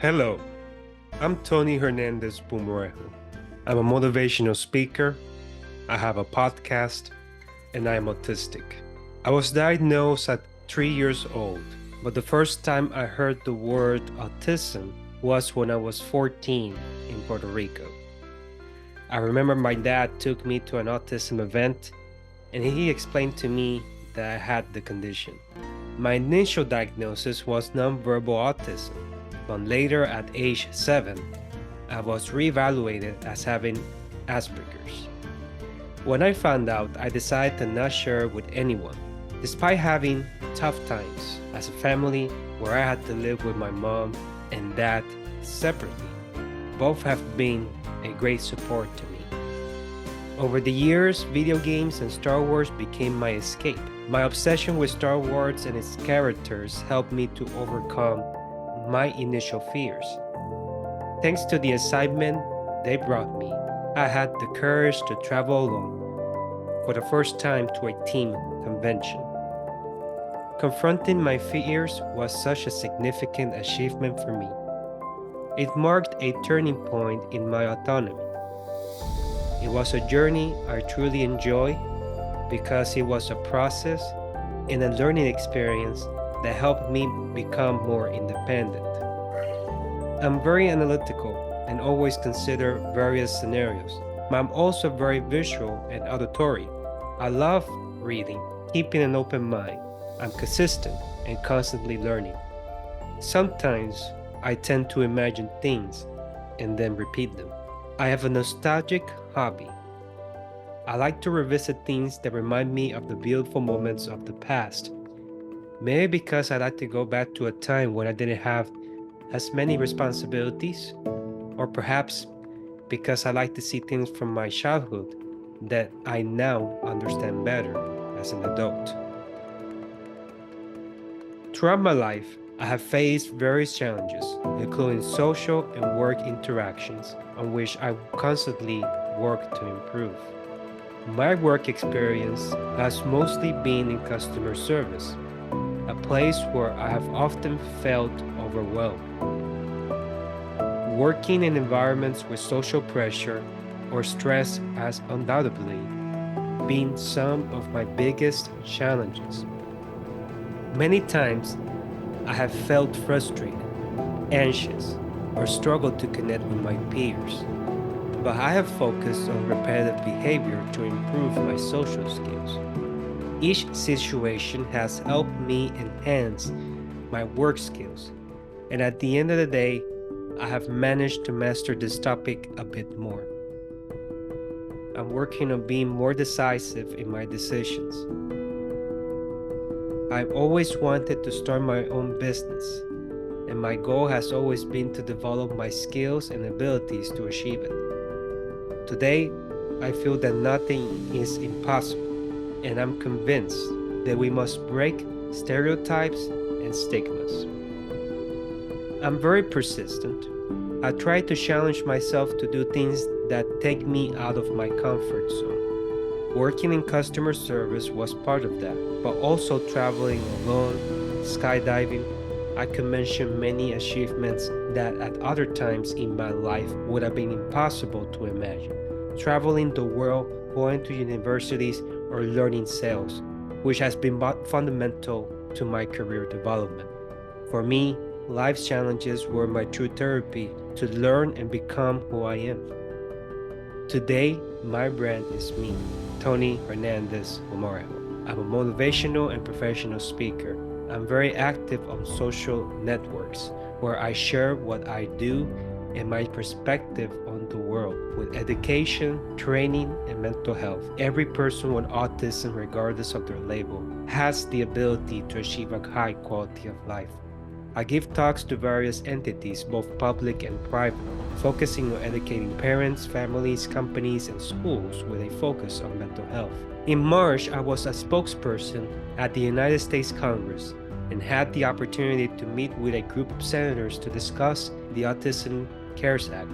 Hello, I'm Tony Hernández Pumarejo. I'm a motivational speaker, I have a podcast, and I am autistic. I was diagnosed at 3 years old, but the first time I heard the word autism was when I was 14 in Puerto Rico. I remember my dad took me to an autism event, and he explained to me that I had the condition. My initial diagnosis was nonverbal autism, but later at age 7, I was reevaluated as having Asperger's. When I found out, I decided to not share with anyone. Despite having tough times as a family where I had to live with my mom and dad separately, both have been a great support to me. Over the years, video games and Star Wars became my escape. My obsession with Star Wars and its characters helped me to overcome my initial fears. Thanks to the excitement they brought me, I had the courage to travel alone for the first time to a team convention. Confronting my fears was such a significant achievement for me. It marked a turning point in my autonomy. It was a journey I truly enjoy because it was a process and a learning experience that helped me become more independent. I'm very analytical and always consider various scenarios, but I'm also very visual and auditory. I love reading, keeping an open mind. I'm consistent and constantly learning. Sometimes I tend to imagine things and then repeat them. I have a nostalgic hobby. I like to revisit things that remind me of the beautiful moments of the past. Maybe because I like to go back to a time when I didn't have as many responsibilities, or perhaps because I like to see things from my childhood that I now understand better as an adult. Throughout my life, I have faced various challenges, including social and work interactions, on which I constantly work to improve. My work experience has mostly been in customer service, a place where I have often felt overwhelmed. Working in environments with social pressure or stress has undoubtedly been some of my biggest challenges. Many times, I have felt frustrated, anxious, or struggled to connect with my peers. But I have focused on repetitive behavior to improve my social skills. Each situation has helped me enhance my work skills, and at the end of the day, I have managed to master this topic a bit more. I'm working on being more decisive in my decisions. I've always wanted to start my own business, and my goal has always been to develop my skills and abilities to achieve it. Today, I feel that nothing is impossible, and I'm convinced that we must break stereotypes and stigmas. I'm very persistent. I try to challenge myself to do things that take me out of my comfort zone. Working in customer service was part of that, but also traveling alone, skydiving. I could mention many achievements that at other times in my life would have been impossible to imagine. Traveling the world, going to universities, or learning sales, which has been fundamental to my career development. For me, life's challenges were my true therapy to learn and become who I am. Today, my brand is me, Tony Hernández Pumarejo. I'm a motivational and professional speaker. I'm very active on social networks where I share what I do and my perspective on the world with education, training, and mental health. Every person with autism, regardless of their label, has the ability to achieve a high quality of life. I give talks to various entities, both public and private, focusing on educating parents, families, companies, and schools with a focus on mental health. In March, I was a spokesperson at the United States Congress and had the opportunity to meet with a group of senators to discuss the Autism Cares Act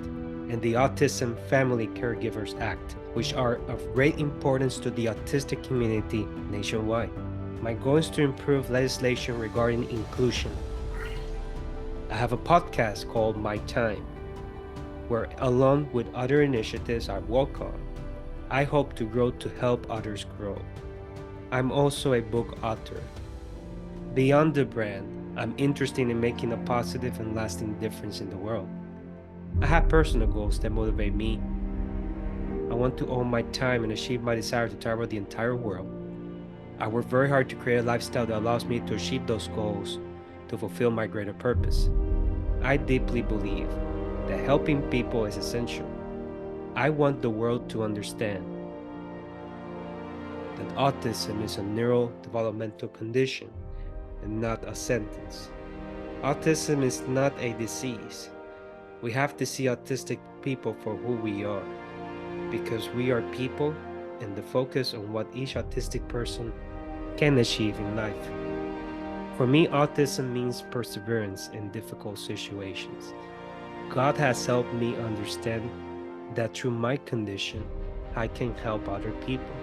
and the Autism Family Caregivers Act, which are of great importance to the autistic community nationwide. My goal is to improve legislation regarding inclusion. I have a podcast called My Time, where along with other initiatives I work on, I hope to grow to help others grow. I'm also a book author. Beyond the brand, I'm interested in making a positive and lasting difference in the world. I have personal goals that motivate me. I want to own my time and achieve my desire to travel the entire world. I work very hard to create a lifestyle that allows me to achieve those goals to fulfill my greater purpose. I deeply believe that helping people is essential. I want the world to understand that autism is a neurodevelopmental condition and not a sentence. Autism is not a disease. We have to see autistic people for who we are, because we are people and the focus on what each autistic person can achieve in life. For me, autism means perseverance in difficult situations. God has helped me understand that through my condition, I can help other people.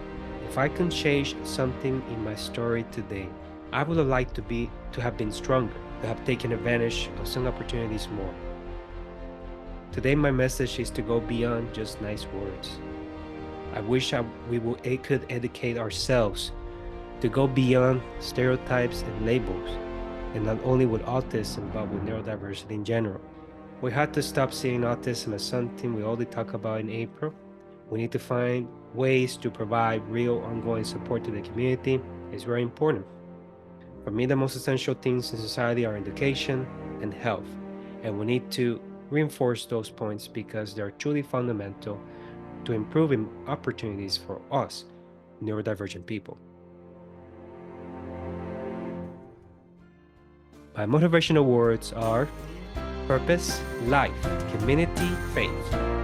If I can change something in my story today, I would have liked to have been stronger, to have taken advantage of some opportunities more. Today, my message is to go beyond just nice words. I wish we could educate ourselves to go beyond stereotypes and labels, and not only with autism, but with neurodiversity in general. We had to stop seeing autism as something we only talk about in April. We need to find ways to provide real ongoing support to the community. It's very important. For me, the most essential things in society are education and health, and we need to reinforce those points because they're truly fundamental to improving opportunities for us, neurodivergent people. My motivational words are purpose, life, community, faith.